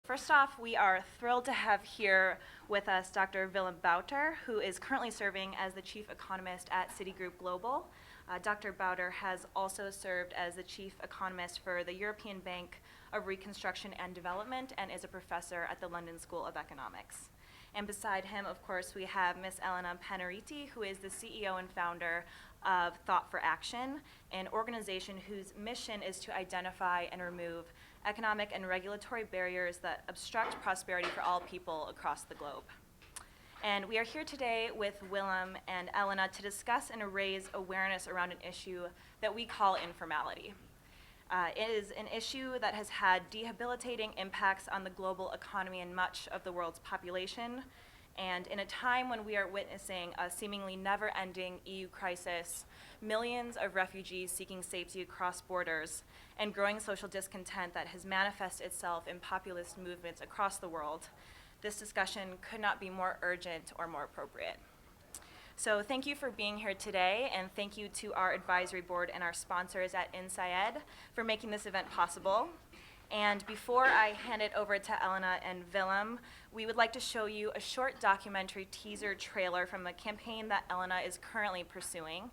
First off, we are thrilled to have here with us Dr. Willem Bouter, who is currently serving as the Chief Economist at Citigroup Global. Dr. Bouter has also served as the Chief Economist for the European Bank of Reconstruction and Development and is a professor at the London School of Economics. And beside him, of course, we have Ms. Elena Panariti, who is the CEO and founder of Thought for Action, an organization whose mission is to identify and remove economic and regulatory barriers that obstruct prosperity for all people across the globe. And we are here today with Willem and Elena to discuss and raise awareness around an issue that we call informality. It is an issue that has had debilitating impacts on the global economy and much of the world's population. And in a time when we are witnessing a seemingly never-ending EU crisis, millions of refugees seeking safety across borders, and growing social discontent that has manifested itself in populist movements across the world, this discussion could not be more urgent or more appropriate. So thank you for being here today, and thank you to our advisory board and our sponsors at INSAED for making this event possible. And before I hand it over to Elena and Willem, we would like to show you a short documentary teaser trailer from a campaign that Elena is currently pursuing.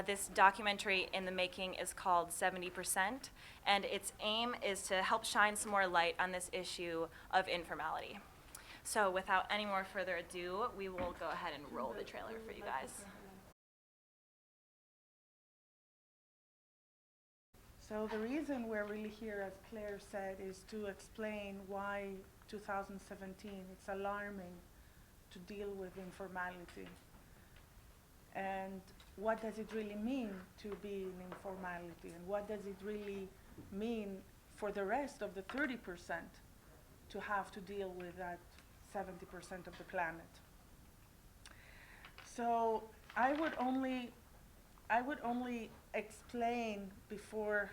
This documentary in the making is called 70%, and its aim is to help shine some more light on this issue of informality. So without any more further ado, we will go ahead and roll the trailer for you guys. So the reason we're really here, as Claire said, is to explain why 2017 it's alarming to deal with informality. And what does it really mean to be in informality? And what does it really mean for the rest of the 30% to have to deal with that 70% of the planet? So I would only explain before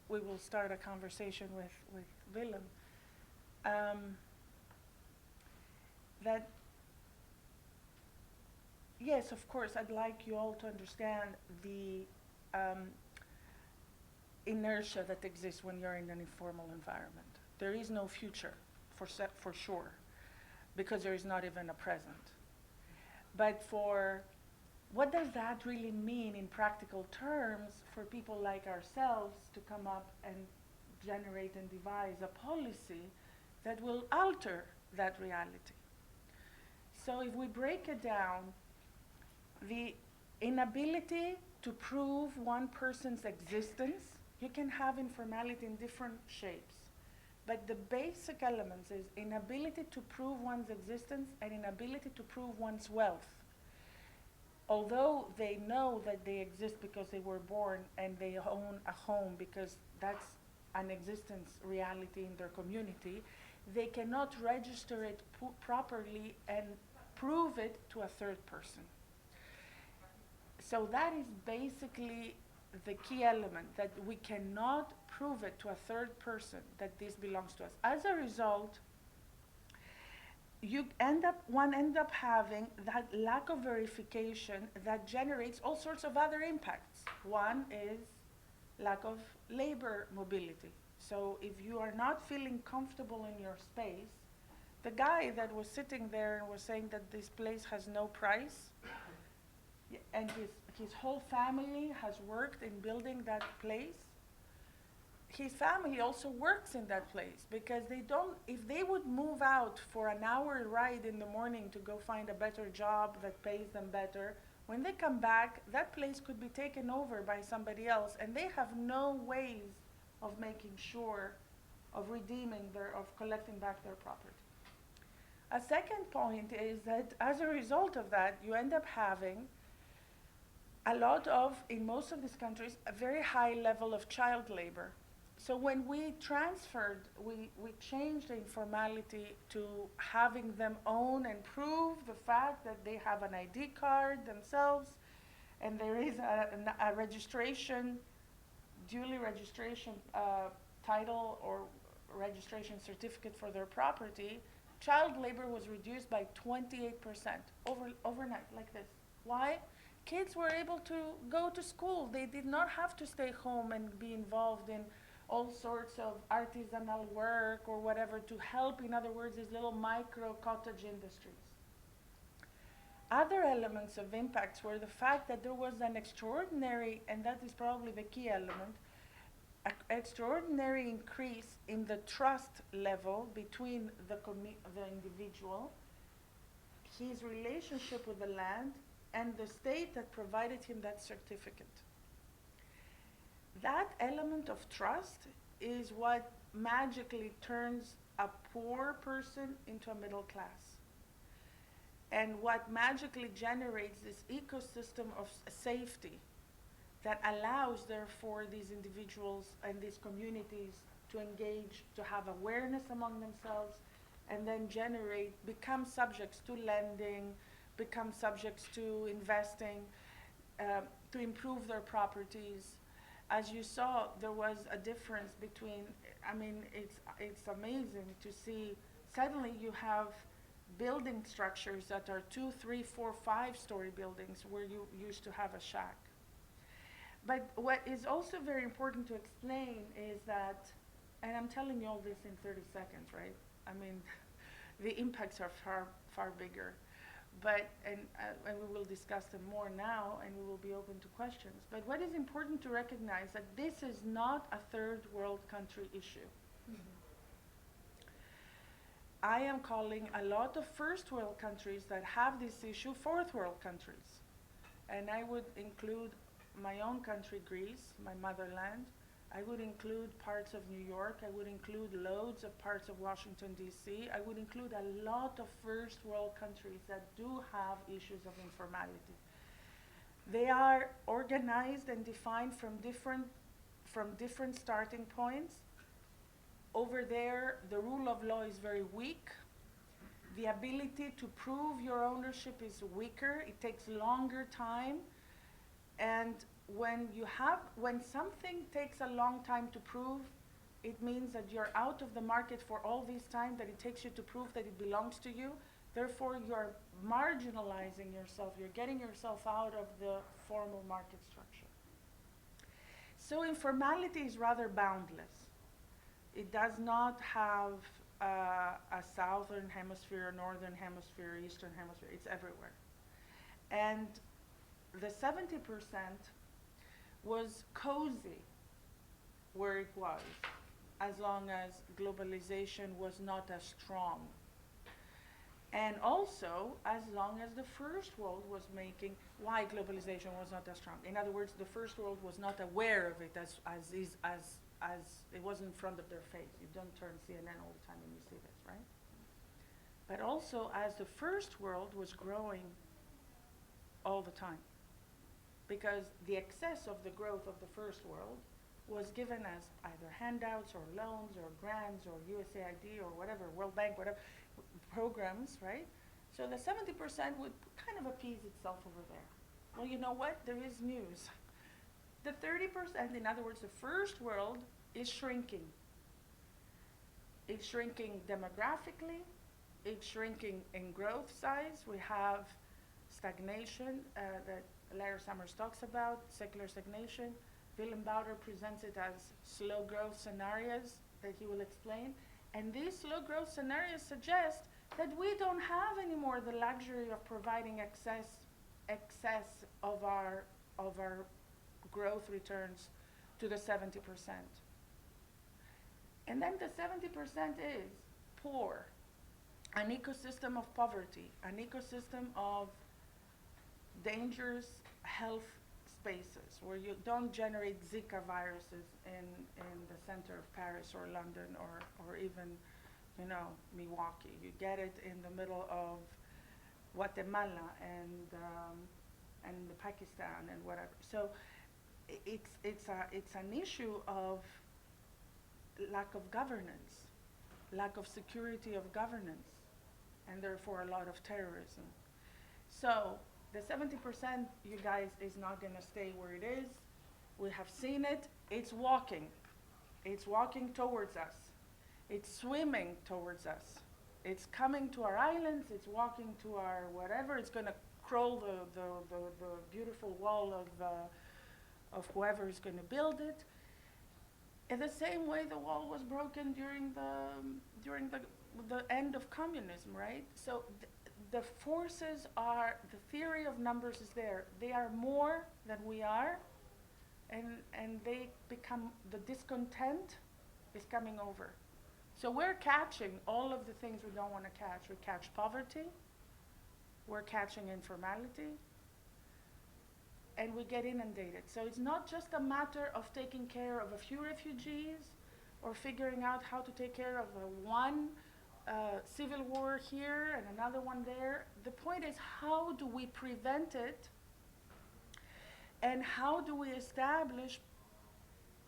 we will start a conversation with Willem that yes, of course, I'd like you all to understand the inertia that exists when you're in an informal environment. There is no future for sure, because there is not even a present. But for what does that really mean in practical terms for people like ourselves to come up and generate and devise a policy that will alter that reality? So if we break it down, the inability to prove one person's existence, you can have informality in different shapes. But the basic elements is inability to prove one's existence and inability to prove one's wealth. Although they know that they exist because they were born and they own a home because that's an existence reality in their community, they cannot register it properly and prove it to a third person. So that is basically the key element, that we cannot prove it to a third person that this belongs to us. As a result, one ends up having that lack of verification that generates all sorts of other impacts. One is lack of labor mobility. So if you are not feeling comfortable in your space, the guy that was sitting there and was saying that this place has no price, and his whole family has worked in building that place, his family also works in that place, because if they would move out for an hour ride in the morning to go find a better job that pays them better, when they come back, that place could be taken over by somebody else, and they have no ways of making sure of collecting back their property. A second point is that as a result of that, you end up having a lot of, in most of these countries, a very high level of child labor. So when we transferred, we changed the informality to having them own and prove the fact that they have an ID card themselves, and there is a registration, duly registration title or registration certificate for their property. Child labor was reduced by 28% overnight, like this. Why? Kids were able to go to school. They did not have to stay home and be involved in all sorts of artisanal work or whatever to help, in other words, these little micro cottage industries. Other elements of impacts were the fact that there was an extraordinary, and that is probably the key element, extraordinary increase in the trust level between the individual, his relationship with the land, and the state that provided him that certificate. That element of trust is what magically turns a poor person into a middle class, and what magically generates this ecosystem of safety that allows, therefore, these individuals and these communities to engage, to have awareness among themselves, and then become subjects to lending, become subjects to investing, to improve their properties. As you saw, there was a difference between, I mean, it's amazing to see, suddenly you have building structures that are 2, 3, 4, 5-story buildings where you used to have a shack. But what is also very important to explain is that, and I'm telling you all this in 30 seconds, right? I mean, the impacts are far, far bigger. But, and we will discuss them more now, and we will be open to questions. But what is important to recognize that this is not a third world country issue. I am calling a lot of first world countries that have this issue fourth world countries. And I would include my own country, Greece, my motherland. I would include parts of New York. I would include loads of parts of Washington, D.C. I would include a lot of first world countries that do have issues of informality. They are organized and defined from different starting points. Over there, the rule of law is very weak. The ability to prove your ownership is weaker. It takes longer time. And when something takes a long time to prove, it means that you're out of the market for all this time that it takes you to prove that it belongs to you. Therefore, you're marginalizing yourself. You're getting yourself out of the formal market structure. So informality is rather boundless. It does not have a southern hemisphere, northern hemisphere, eastern hemisphere. It's everywhere. And the 70% was cozy where it was, as long as globalization was not as strong. And also, as long as the first world was making, why globalization was not as strong. In other words, the first world was not aware of it as it was in front of their face. You don't turn CNN all the time and you see this, right? But also, as the first world was growing all the time, because the excess of the growth of the first world was given as either handouts or loans or grants or USAID or whatever, World Bank, whatever, programs, right? So the 70% would kind of appease itself over there. Well, you know what? There is news. The 30%, in other words, the first world is shrinking. It's shrinking demographically. It's shrinking in growth size. We have stagnation that Larry Summers talks about, secular stagnation. Willem Bouter presents it as slow growth scenarios that he will explain. And these slow growth scenarios suggest that we don't have anymore the luxury of providing excess of our growth returns to the 70%. And then the 70% is poor, an ecosystem of poverty, an ecosystem of dangerous health spaces where you don't generate Zika viruses in the center of Paris or London or even, Milwaukee. You get it in the middle of Guatemala and Pakistan and whatever. So it's an issue of lack of governance, lack of security of governance, and therefore a lot of terrorism. So the 70%, you guys, is not going to stay where it is. We have seen it. It's walking. It's walking towards us. It's swimming towards us. It's coming to our islands. It's walking to our whatever. It's going to crawl the beautiful wall of whoever is going to build it. In the same way the wall was broken during the end of communism, right? So the forces are, the theory of numbers is there. They are more than we are, and they become, the discontent is coming over. So we're catching all of the things we don't want to catch. We catch poverty, we're catching informality, and we get inundated. So it's not just a matter of taking care of a few refugees or figuring out how to take care of one civil war here and another one there. The point is, how do we prevent it, and how do we establish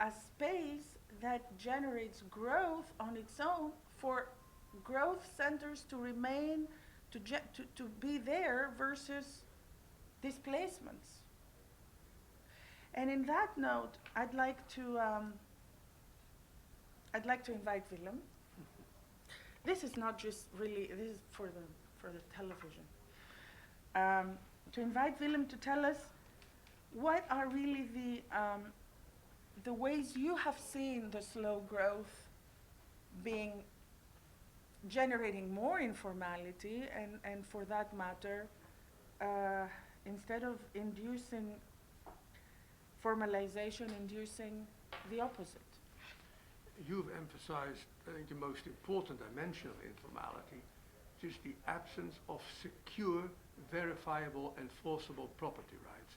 a space that generates growth on its own for growth centers to remain, to be there versus displacements. And in that note, I'd like to invite Willem. This is not just really, this is for the television. To invite Willem to tell us what are really the ways you have seen the slow growth generating more informality, and for that matter, instead of inducing formalization, inducing the opposite. You've emphasized, I think, the most important dimension of informality, which is the absence of secure, verifiable, enforceable property rights.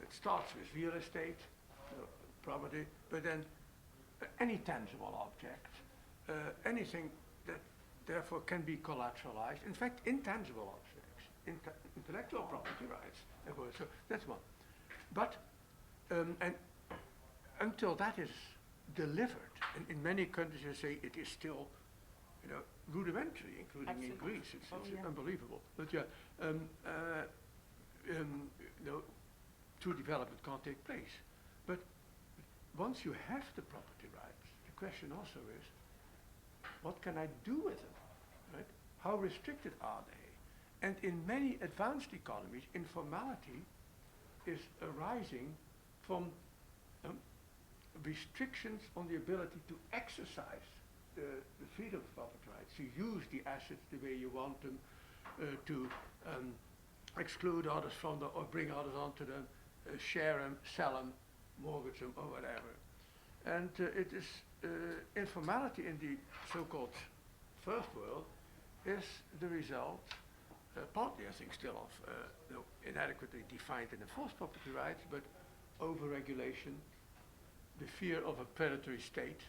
It starts with real estate, property, but then any tangible object, anything that therefore can be collateralized. In fact, intangible objects, intellectual property rights. So that's one. But and until that is delivered, and in many countries they say it is still, rudimentary, including Absolutely. in Greece. It's Yeah. unbelievable. But yeah, true development can't take place. But once you have the property rights, the question also is, what can I do with them? Right? How restricted are they? And in many advanced economies, informality is arising from restrictions on the ability to exercise the freedom of property rights, to use the assets the way you want them, to exclude others from them or bring others onto them, share them, sell them, mortgage them, or whatever. And it is informality in the so-called first world is the result, partly I think still of inadequately defined and enforced property rights, but over-regulation, the fear of a predatory state,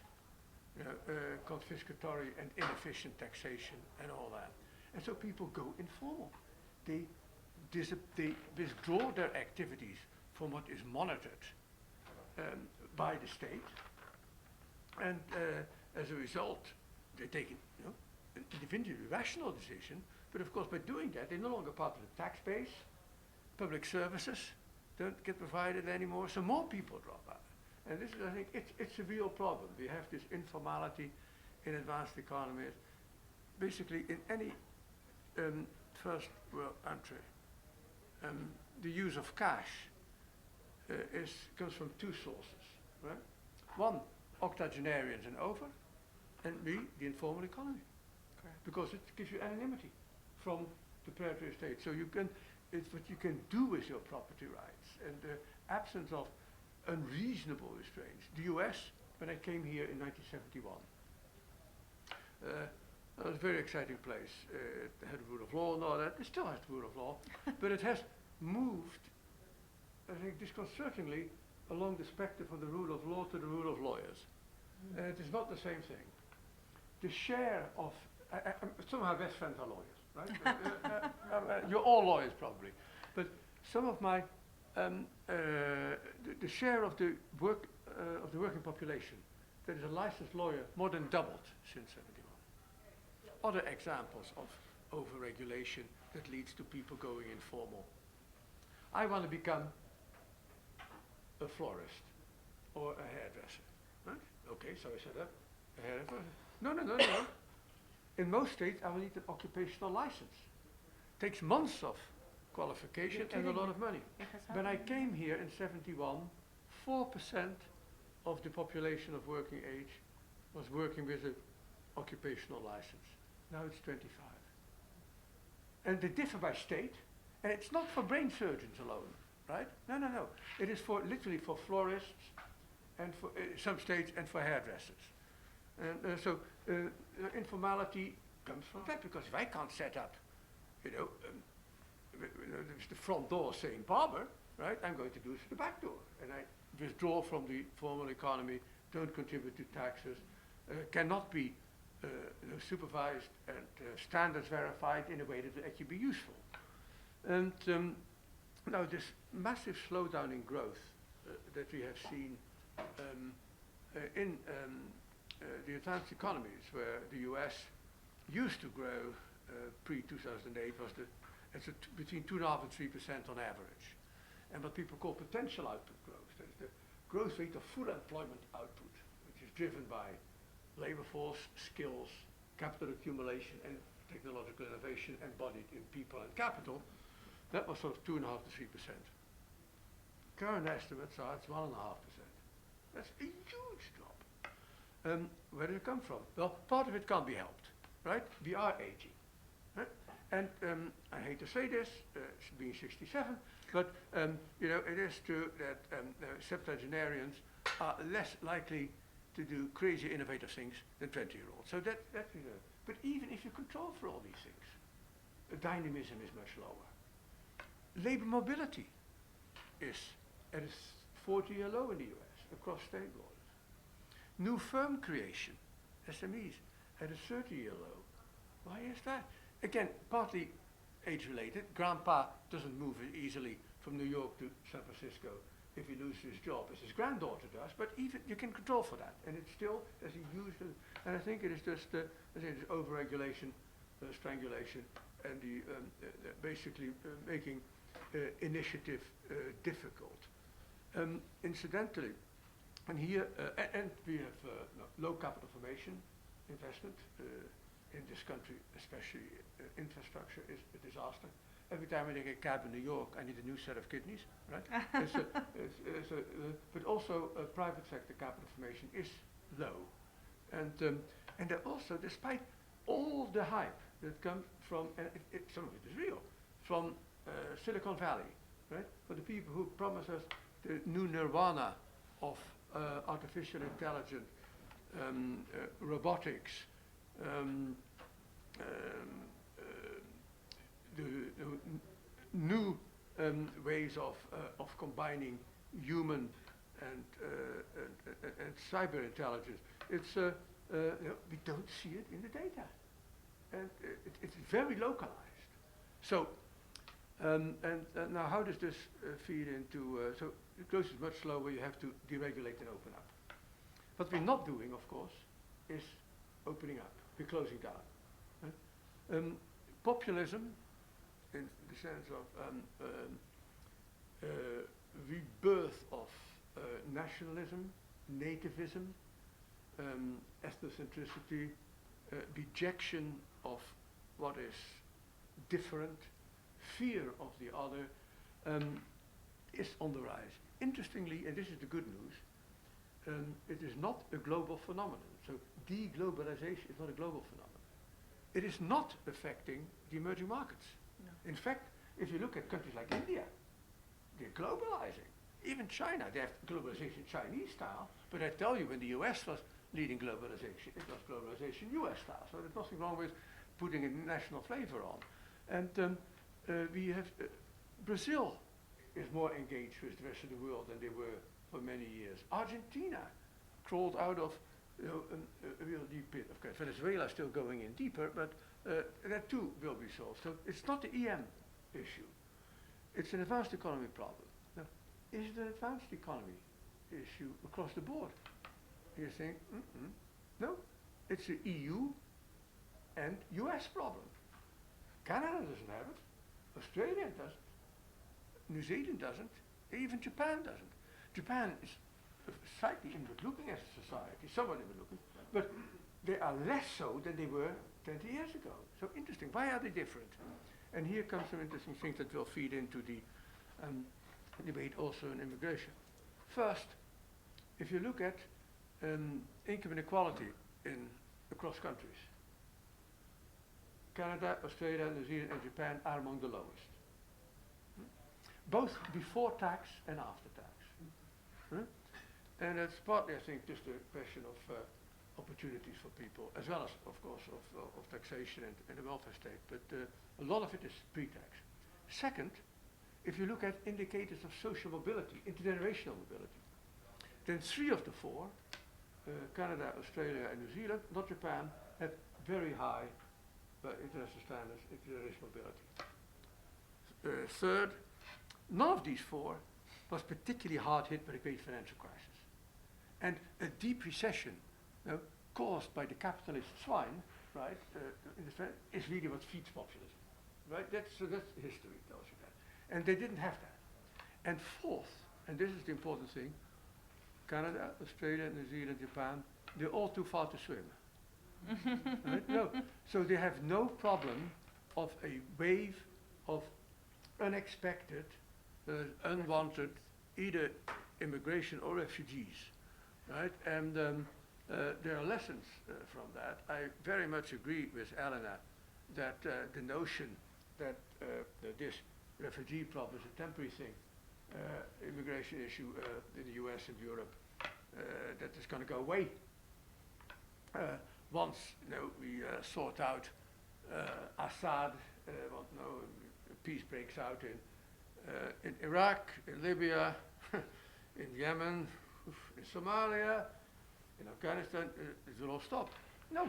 confiscatory and inefficient taxation and all that. And so people go informal. They withdraw their activities from what is monitored by the state, and as a result, they take an individually rational decision, but of course by doing that, they're no longer part of the tax base, public services don't get provided anymore, so more people drop out. And this is, I think, it's a real problem. We have this informality in advanced economies. Basically, in any first world country, the use of cash comes from two sources, right? One, octogenarians and over, and B, the informal economy. Correct. Because it gives you anonymity from the predatory state. So it's what you can do with your property rights, and the absence of unreasonable restraints. The US, when I came here in 1971, it was a very exciting place. It had rule of law and all that. It still has rule of law, but it has moved, I think, disconcertingly along the spectrum from the rule of law to the rule of lawyers. It is not the same thing. The share of, some of my best friends are lawyers, right? You're all lawyers probably, but some of my, the share of the working population that is a licensed lawyer more than doubled since 71. Other examples of over-regulation that leads to people going informal. I want to become a florist or a hairdresser. Right? Okay, so I set up a hairdresser. No. In most states, I will need an occupational license. Takes months of qualification and a lot of money. When I came here in 71, 4% of the population of working age was working with an occupational license. Now it's 25. And they differ by state, and it's not for brain surgeons alone, right? No, no, no. It is for literally for florists, and for some states, and for hairdressers. And so informality comes from that, because if I can't set up, the front door saying barber, right? I'm going to do it through the back door, and I withdraw from the formal economy, don't contribute to taxes, cannot be supervised and standards verified in a way that will actually be useful. And now this massive slowdown in growth that we have seen in the advanced economies, where the US used to grow pre-2008 was between 2.5% and 3% on average. And what people call potential output growth, that is the growth rate of full employment output, which is driven by labor force, skills, capital accumulation, and technological innovation embodied in people and capital. That was sort of 2.5% to 3%. Current estimates are it's 1.5%. That's a huge drop. Where did it come from? Well, part of it can't be helped, right? We are aging. Right? And I hate to say this, being 67, but it is true that septuagenarians are less likely to do crazy innovative things than 20-year-olds. So that's but even if you control for all these things, the dynamism is much lower. Labor mobility is at a 40-year low in the US across state borders. New firm creation, SMEs, at a 30-year low. Why is that? Again, partly age-related. Grandpa doesn't move easily from New York to San Francisco if he loses his job, as his granddaughter does, but even you can control for that. And it's still, there's a huge, and I think it is just, it's overregulation, strangulation, and the basically making initiative difficult. Incidentally, and here, and we have low capital formation investment in this country, especially infrastructure is a disaster. Every time I take a cab in New York, I need a new set of kidneys, right? But also private sector capital formation is low. And that also, despite all the hype that comes from, and some of it is real, from Silicon Valley, right? For the people who promise us the new nirvana of artificial intelligence, robotics, the new ways of combining human and cyber intelligence. It's we don't see it in the data, and it's very localized. So, now how does this feed into? So growth is much slower. You have to deregulate and open up. What we're not doing, of course, is opening up. We're closing down. Right? Populism, in the sense of rebirth of nationalism, nativism, ethnocentricity, rejection of what is different, fear of the other, is on the rise. Interestingly, and this is the good news, it is not a global phenomenon. So deglobalization is not a global phenomenon. It is not affecting the emerging markets. No. In fact, if you look at countries like India, they're globalizing. Even China, they have globalization Chinese style, but I tell you, when the US was leading globalization, it was globalization US style. So there's nothing wrong with putting a national flavor on. And we have, Brazil is more engaged with the rest of the world than they were for many years. Argentina crawled out of a real deep pit. Of course, Venezuela is still going in deeper, but that too will be solved. So it's not the EM issue. It's an advanced economy problem. Now, is it an advanced economy issue across the board? You're saying, no, it's the EU and US problem. Canada doesn't have it. Australia doesn't. New Zealand doesn't. Even Japan doesn't. Japan is slightly inward-looking as a society, somewhat inward-looking, but they are less so than they were 20 years ago. So interesting. Why are they different? And here come some interesting things that will feed into the debate also on immigration. First, if you look at income inequality across countries, Canada, Australia, New Zealand and Japan are among the lowest. Both before tax and after tax. And it's partly, I think, just a question of opportunities for people, as well as, of course, of taxation and the welfare state. But a lot of it is pre-tax. Second, if you look at indicators of social mobility, intergenerational mobility, then 3 of the 4, Canada, Australia and New Zealand, not Japan, have very high international standards, intergenerational mobility. Third, none of these 4 was particularly hard hit by the great financial crisis. And a deep recession caused by the capitalist swine, right, is really what feeds populism. Right? That's history tells you that. And they didn't have that. And fourth, and this is the important thing, Canada, Australia, New Zealand, Japan, they're all too far to swim. Right? No. So they have no problem of a wave of unexpected, unwanted, either immigration or refugees. Right? And there are lessons from that. I very much agree with Elena that the notion that this refugee problem is a temporary thing, immigration issue in the US and Europe, that is going to go away. Once we sort out Assad, peace breaks out in Iraq, in Libya, in Yemen, in Somalia, in Afghanistan, it will all stop. No.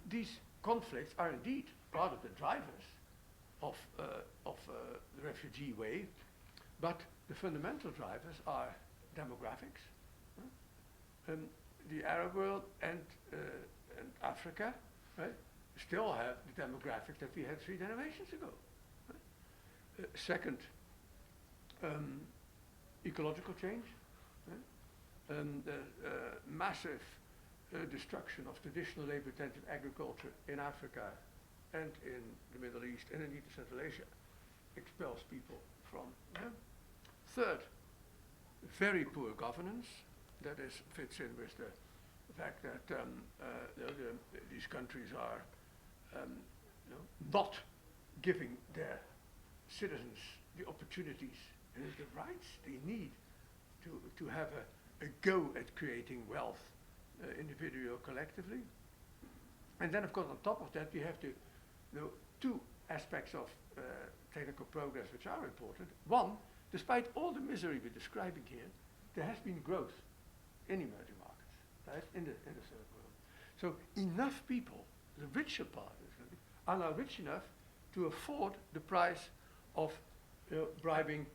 These conflicts are indeed part of the drivers of the refugee wave, but the fundamental drivers are demographics. The Arab world and Africa, right, still have the demographics that we had 3 generations ago. Right? Second, ecological change. Massive destruction of traditional labor-intensive agriculture in Africa and in the Middle East and indeed Central Asia expels people from them. Third, very poor governance. That fits in with the fact that these countries are not giving their citizens the opportunities and the rights they need to have a go at creating wealth, individually or collectively. And then, of course, on top of that, we have the 2 aspects of technical progress which are important. One, despite all the misery we're describing here, there has been growth in emerging markets, right, in the third world. So enough people, the richer part of this country, are now rich enough to afford the price of bribing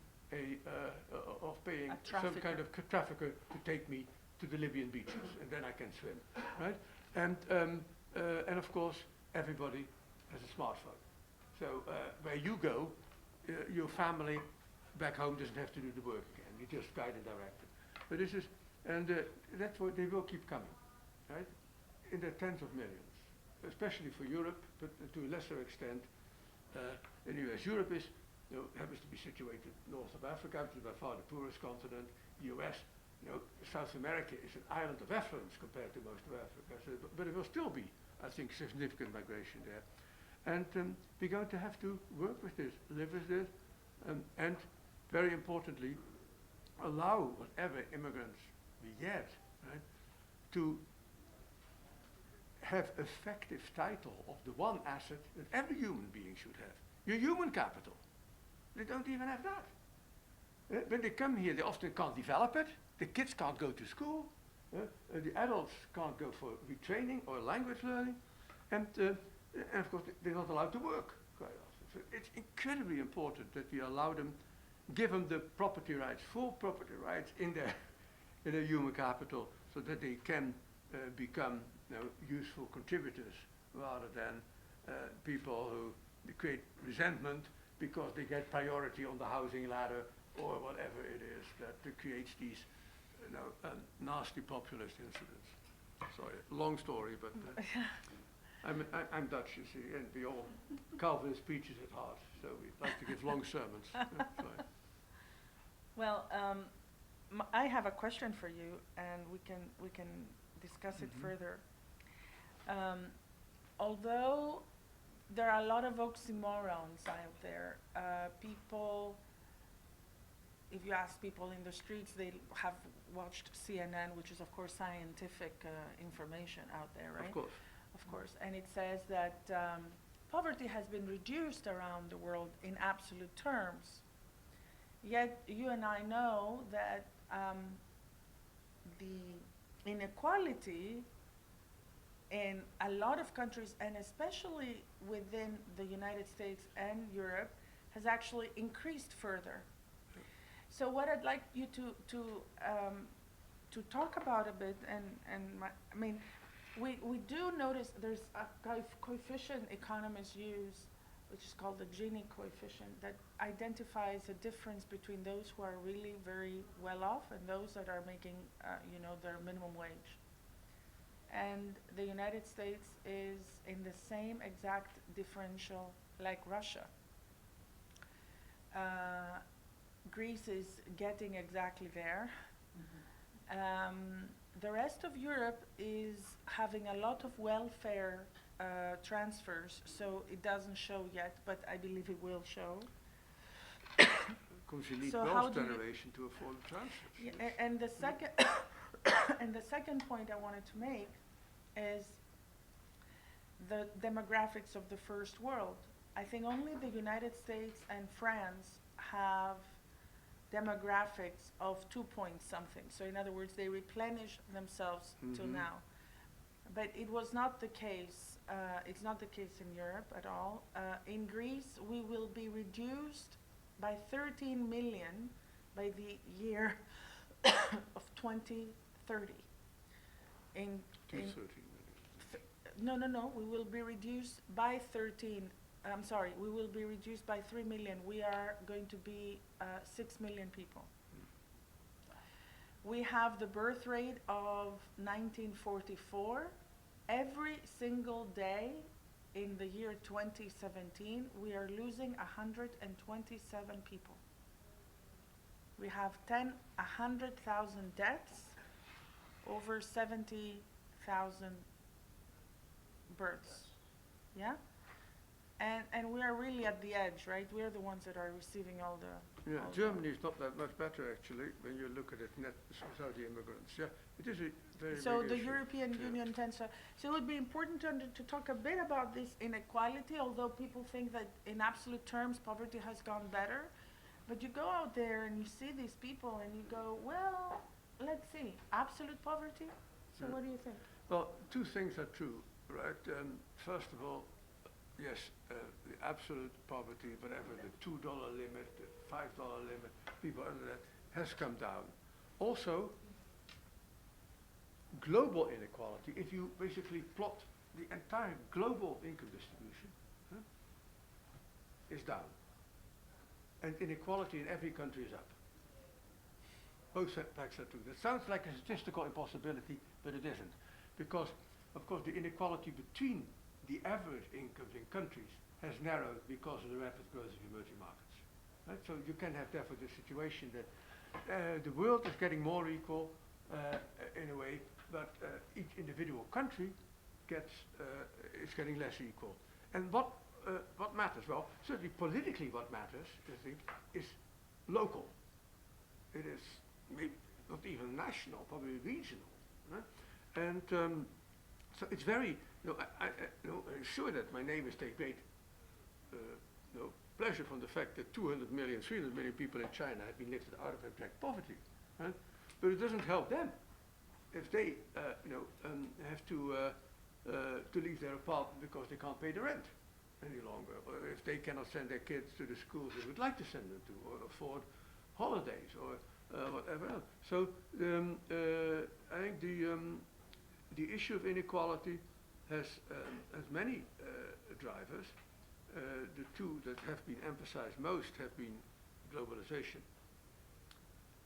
of paying some kind of trafficker to take me to the Libyan beaches, and then I can swim, right? And of course, everybody has a smartphone. So where you go, your family back home doesn't have to do the work again. You just guide and direct it. But this is, and that's what they will keep coming, right? In the tens of millions, especially for Europe, but to a lesser extent in the US. Europe is happens to be situated north of Africa, which is by far the poorest continent. The US, South America is an island of affluence compared to most of Africa. So, but it will still be, I think, significant migration there. And we're going to have to work with this, live with this, and very importantly, allow whatever immigrants we get, right, to have effective title of the one asset that every human being should have, your human capital. They don't even have that. When they come here, they often can't develop it. The kids can't go to school. The adults can't go for retraining or language learning. And of course, they're not allowed to work quite often. So it's incredibly important that we allow them, give them the property rights, full property rights in their human capital, so that they can become useful contributors rather than people who create resentment because they get priority on the housing ladder or whatever it is that creates these nasty populist incidents. Sorry, long story, but I'm Dutch, you see, and we all Calvinist preachers at heart, so we like to give long sermons. Sorry. Well, I have a question for you, and we can discuss it further. Um, Although there are a lot of oxymorons out there, people, if you ask people in the streets, they have watched CNN, which is of course scientific information out there, right? Of course. Of course, and it says that poverty has been reduced around the world in absolute terms. Yet you and I know that the inequality in a lot of countries, and especially within the United States and Europe, has actually increased further. So what I'd like you to talk about a bit, I mean, we do notice there's a coefficient economists use, which is called the Gini coefficient, that identifies a difference between those who are really very well off and those that are making, their minimum wage. And the United States is in the same exact differential like Russia. Greece is getting exactly there. The rest of Europe is having a lot of welfare transfers, so it doesn't show yet, but I believe it will show. Because you need So how wealth do you- generation to afford the transfers. Yeah, yes. and the second and the second point I wanted to make is the demographics of the first world. I think only the United States and France have demographics of 2 point something. So in other words, they replenish themselves till Mhm. now. But it was not the case. It's not the case in Europe at all. In Greece, we will be reduced by 13 million by the year of 2030. In 230 no, we will be reduced by 13. I'm sorry, we will be reduced by 3 million. We are going to be 6 million people. We have the birth rate of 1944. Every single day in the year 2017, we are losing 127 people. We have 100,000 deaths, over 70,000 births. Yeah? And we are really at the edge, right? We are the ones that are receiving all the... Yeah, all the- Germany is not that much better actually when you look at it net without the immigrants. Yeah, it is a very So big the issue. European Yeah. Union tends to... So it would be important to talk a bit about this inequality, although people think that in absolute terms poverty has gone better. But you go out there and you see these people and you go, well, let's see, absolute poverty? So Yeah. what do you think? Well, two things are true, right? First of all, yes, the absolute poverty, whatever, the $2 limit, the $5 limit, people under that, has come down. Also, global inequality, if you basically plot the entire global income distribution, is down. And inequality in every country is up. Both facts are true. That sounds like a statistical impossibility, but it isn't. Because, of course, the inequality between the average incomes in countries has narrowed because of the rapid growth of emerging markets. Right? So you can have therefore the situation that the world is getting more equal in a way, but each individual country is getting less equal. And what matters? Well, certainly politically what matters, I think, is local. It is maybe not even national, probably regional. Right? And so it's very, I'm sure that my neighbors take great pleasure from the fact that 200 million, 300 million people in China have been lifted out of abject poverty. Right? But it doesn't help them if they have to leave their apartment because they can't pay the rent any longer, or if they cannot send their kids to the schools they would like to send them to, or afford holidays, or whatever else. So I think the issue of inequality has many drivers. The two that have been emphasized most have been globalization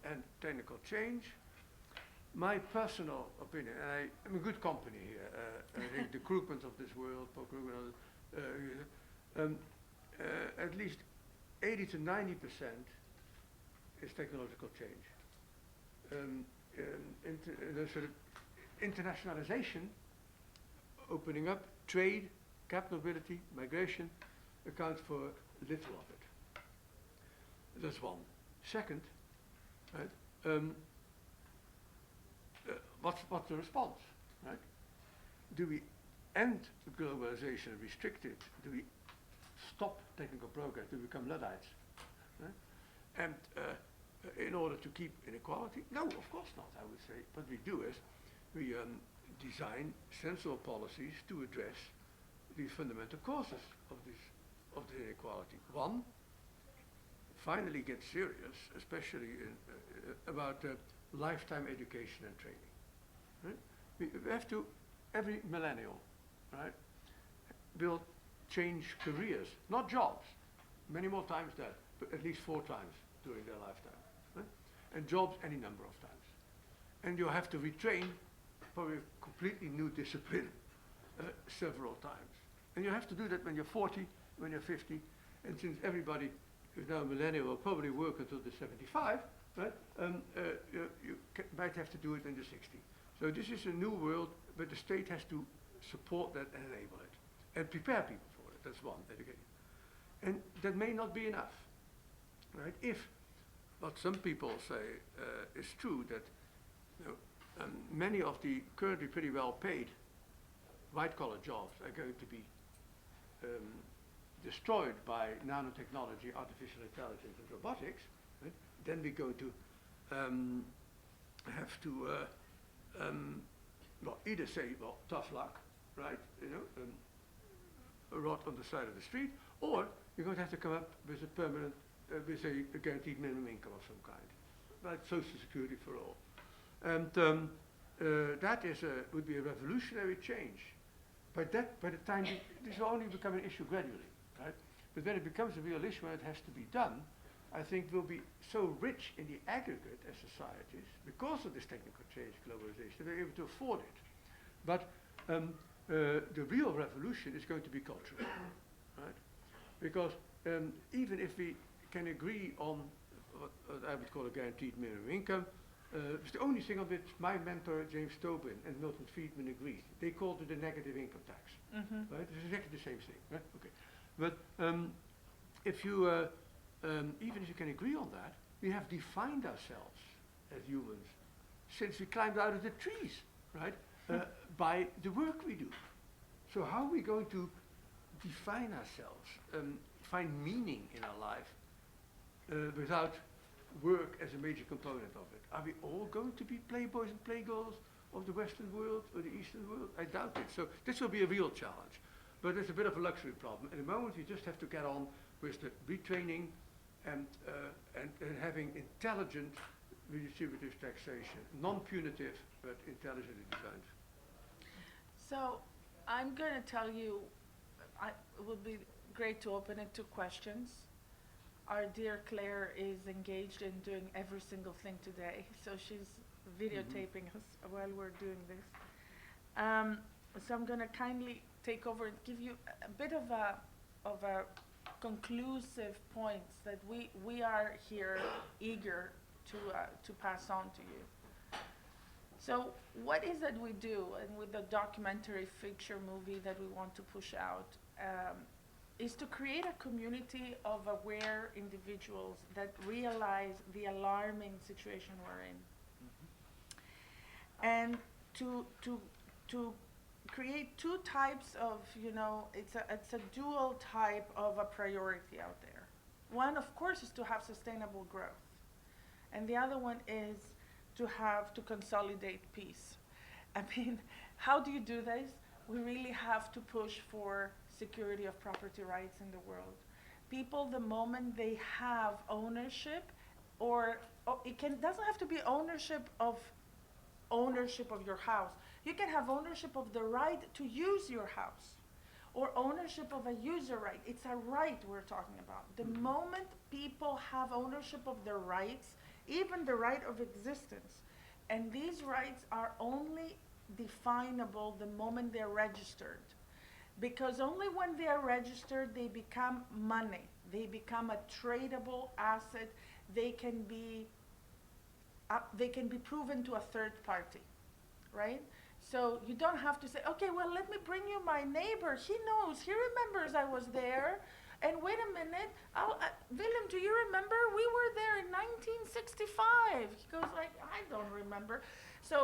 and technical change. My personal opinion, and I'm in good company here, I think the Krugmans of this world, Paul Krugman, at least 80 to 90% is technological change. the sort of internationalization, opening up trade, capital mobility, migration, accounts for little of it. That's one. Second, right, what's the response, right? Do we end globalization, restrict it? Do we stop technical progress? Do we become Luddites? Right? And in order to keep inequality? No, of course not, I would say. What we do is we design sensible policies to address these fundamental causes of this inequality. One, finally get serious, especially about lifetime education and training. Right? We have to, every millennial, right, will change careers, not jobs, many more times that, but at least 4 times during their lifetime. Right? And jobs any number of times. And you'll have to retrain for a completely new discipline several times. And you have to do that when you're 40, when you're 50, and since everybody who's now a millennial will probably work until they're 75, right? You might have to do it when you're 60. So this is a new world, but the state has to support that and enable it, and prepare people for it. That's one, education. And that may not be enough, right? If what some people say is true, that many of the currently pretty well paid white-collar jobs are going to be destroyed by nanotechnology, artificial intelligence, and robotics, right? Then we're going to have to well, either say, well, tough luck, right? A rot on the side of the street, or you're going to have to come up with a permanent, with a guaranteed minimum income of some kind, like Social Security for all. And that is would be a revolutionary change. By the time this will only become an issue gradually, right? But when it becomes a real issue and it has to be done, I think we'll be so rich in the aggregate as societies because of this technical change, globalization, we're able to afford it. But the real revolution is going to be cultural, right? Because even if we can agree on what I would call a guaranteed minimum income, it's the only thing on which my mentor James Tobin and Milton Friedman agreed. They called it a negative income tax, right? It's exactly the same thing, right? Okay, but if you even if you can agree on that, we have defined ourselves as humans since we climbed out of the trees, right? By the work we do. So how are we going to define ourselves, find meaning in our life without work as a major component of it? Are we all going to be playboys and playgirls of the Western world or the Eastern world? I doubt it. So this will be a real challenge. But it's a bit of a luxury problem. At the moment, we just have to get on with the retraining and having intelligent redistributive taxation, non-punitive, but intelligently designed. So I'm going to tell you, it would be great to open it to questions. Our dear Claire is engaged in doing every single thing today, so she's videotaping us while we're doing this. So I'm going to kindly take over and give you a bit of a conclusive points that we are here eager to pass on to you. So what is it we do, and with the documentary feature movie that we want to push out, is to create a community of aware individuals that realize the alarming situation we're in. And to create 2 types of, it's a dual type of a priority out there. One, of course, is to have sustainable growth. And the other one is to consolidate peace. I mean, how do you do this? We really have to push for security of property rights in the world. People, the moment they have ownership, doesn't have to be ownership of your house. You can have ownership of the right to use your house, or ownership of a user right. It's a right we're talking about. The moment people have ownership of their rights, even the right of existence, and these rights are only definable the moment they're registered. Because only when they are registered, they become money. They become a tradable asset. They can be they can be proven to a third party, right? So you don't have to say, okay, well, let me bring you my neighbor. He knows, he remembers I was there. And wait a minute, Willem, do you remember? We were there in 1965. He goes like, I don't remember. So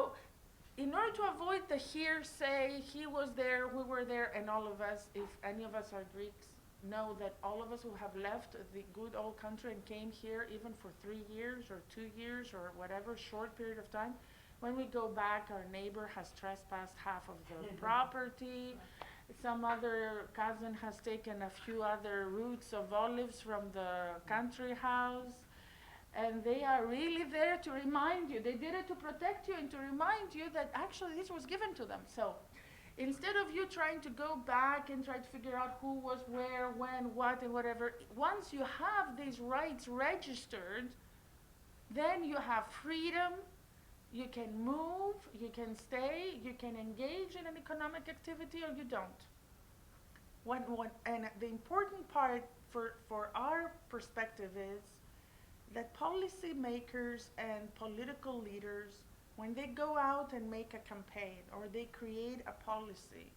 in order to avoid the hearsay, he was there, we were there, and all of us, if any of us are Greeks, know that all of us who have left the good old country and came here even for 3 years or 2 years or whatever short period of time, when we go back, our neighbor has trespassed half of the property. Some other cousin has taken a few other roots of olives from the country house. And they are really there to remind you. They did it to protect you and to remind you that actually this was given to them. So instead of you trying to go back and try to figure out who was where, when, what, and whatever, once you have these rights registered, then you have freedom. You can move, you can stay, you can engage in an economic activity, or you don't. And the important part for our perspective is that policy makers and political leaders, when they go out and make a campaign or they create a policy,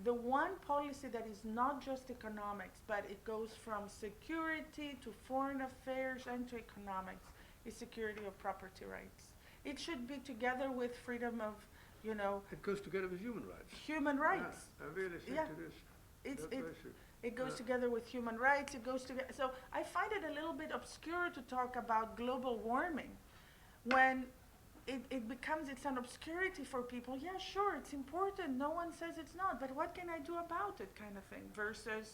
the one policy that is not just economics, but it goes from security to foreign affairs and to economics, is security of property rights. It should be together with freedom of, you know... It goes together with human rights. Human rights. Yeah, I really think it is. It goes together with human rights. It goes together. So I find it a little bit obscure to talk about global warming when it's an obscurity for people. Yeah, sure, it's important. No one says it's not. But what can I do about it, kind of thing, versus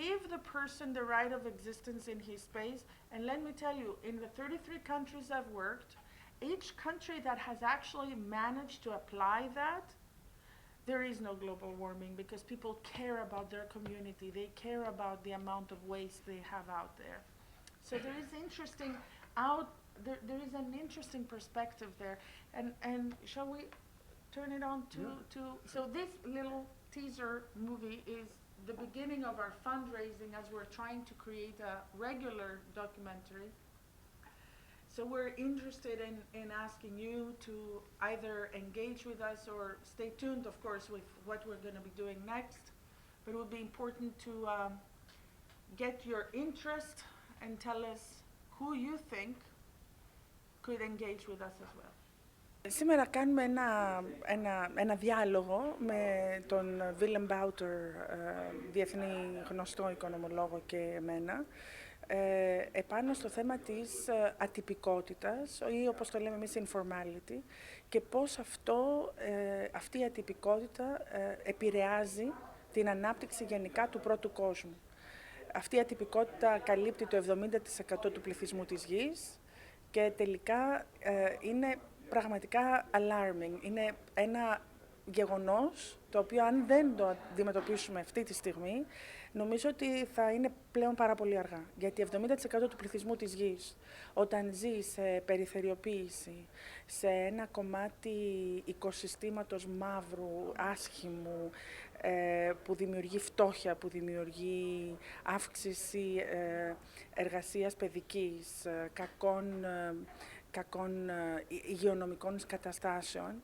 give the person the right of existence in his space. And let me tell you, in the 33 countries I've worked, each country that has actually managed to apply that, there is no global warming because people care about their community. They care about the amount of waste they have out there. So there is there is an interesting perspective there. And shall we turn it on to so this little teaser movie is the beginning of our fundraising as we're trying to create a regular documentary. So we're interested in asking you to either engage with us or stay tuned, of course, with what we're going to be doing next. But it would be important to get your interest and tell us who you think could engage with us as well. Σήμερα κάνουμε ένα διάλογο με τον Willem Bouter, διεθνή γνωστό οικονομολόγο, και εμένα, επάνω στο θέμα της ατυπικότητας ή, όπως το λέμε εμείς, informality, και πώς αυτή η ατυπικότητα επηρεάζει την ανάπτυξη γενικά του πρώτου κόσμου. Αυτή η ατυπικότητα καλύπτει το 70% του πληθυσμού της γης και τελικά είναι πραγματικά alarming. Είναι ένα γεγονός το οποίο, αν δεν το αντιμετωπίσουμε αυτή τη στιγμή, νομίζω ότι θα είναι πλέον πάρα πολύ αργά. Γιατί 70% του πληθυσμού της γης, όταν ζει σε περιθωριοποίηση, σε ένα κομμάτι οικοσυστήματος μαύρου, άσχημου, που δημιουργεί φτώχεια, που δημιουργεί αύξηση εργασίας παιδικής, κακών υγειονομικών καταστάσεων,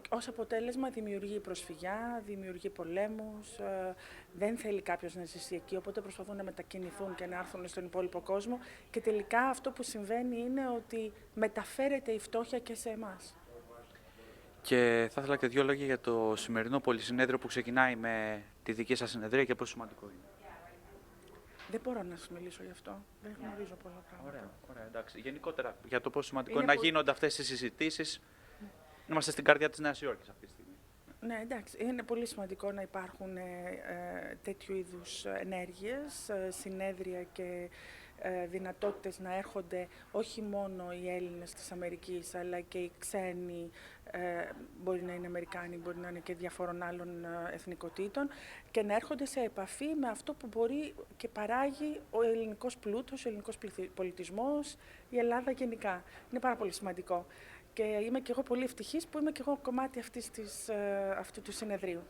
ως αποτέλεσμα δημιουργεί προσφυγιά, δημιουργεί πολέμους, δεν θέλει κάποιος να ζήσει εκεί, οπότε προσπαθούν να μετακινηθούν και να έρθουν στον υπόλοιπο κόσμο και τελικά αυτό που συμβαίνει είναι ότι μεταφέρεται η φτώχεια και σε εμάς. Και θα ήθελα και 2 λόγια για το σημερινό πολυσυνέδριο που ξεκινάει με τη δική σας συνεδρία και πόσο σημαντικό είναι. Δεν μπορώ να σας μιλήσω γι' αυτό. Δεν γνωρίζω πολλά πράγματα. Ωραία, εντάξει. Γενικότερα, για το πόσο σημαντικό είναι να γίνονται αυτές οι συζητήσεις. Είμαστε στην καρδιά της Νέας Υόρκης αυτή τη στιγμή. Ναι, εντάξει. Είναι πολύ σημαντικό να υπάρχουν τέτοιου είδους ενέργειες, συνέδρια και δυνατότητες να έρχονται όχι μόνο οι Έλληνες της Αμερικής, αλλά και οι ξένοι, μπορεί να είναι Αμερικάνοι, μπορεί να είναι και διαφόρων άλλων εθνικοτήτων, και να έρχονται σε επαφή με αυτό που μπορεί και παράγει ο ελληνικός πλούτος, ο ελληνικός πολιτισμός, η Ελλάδα γενικά. Είναι πάρα πολύ σημαντικό. Και είμαι και εγώ πολύ ευτυχής που είμαι και εγώ κομμάτι αυτού του συνεδρίου.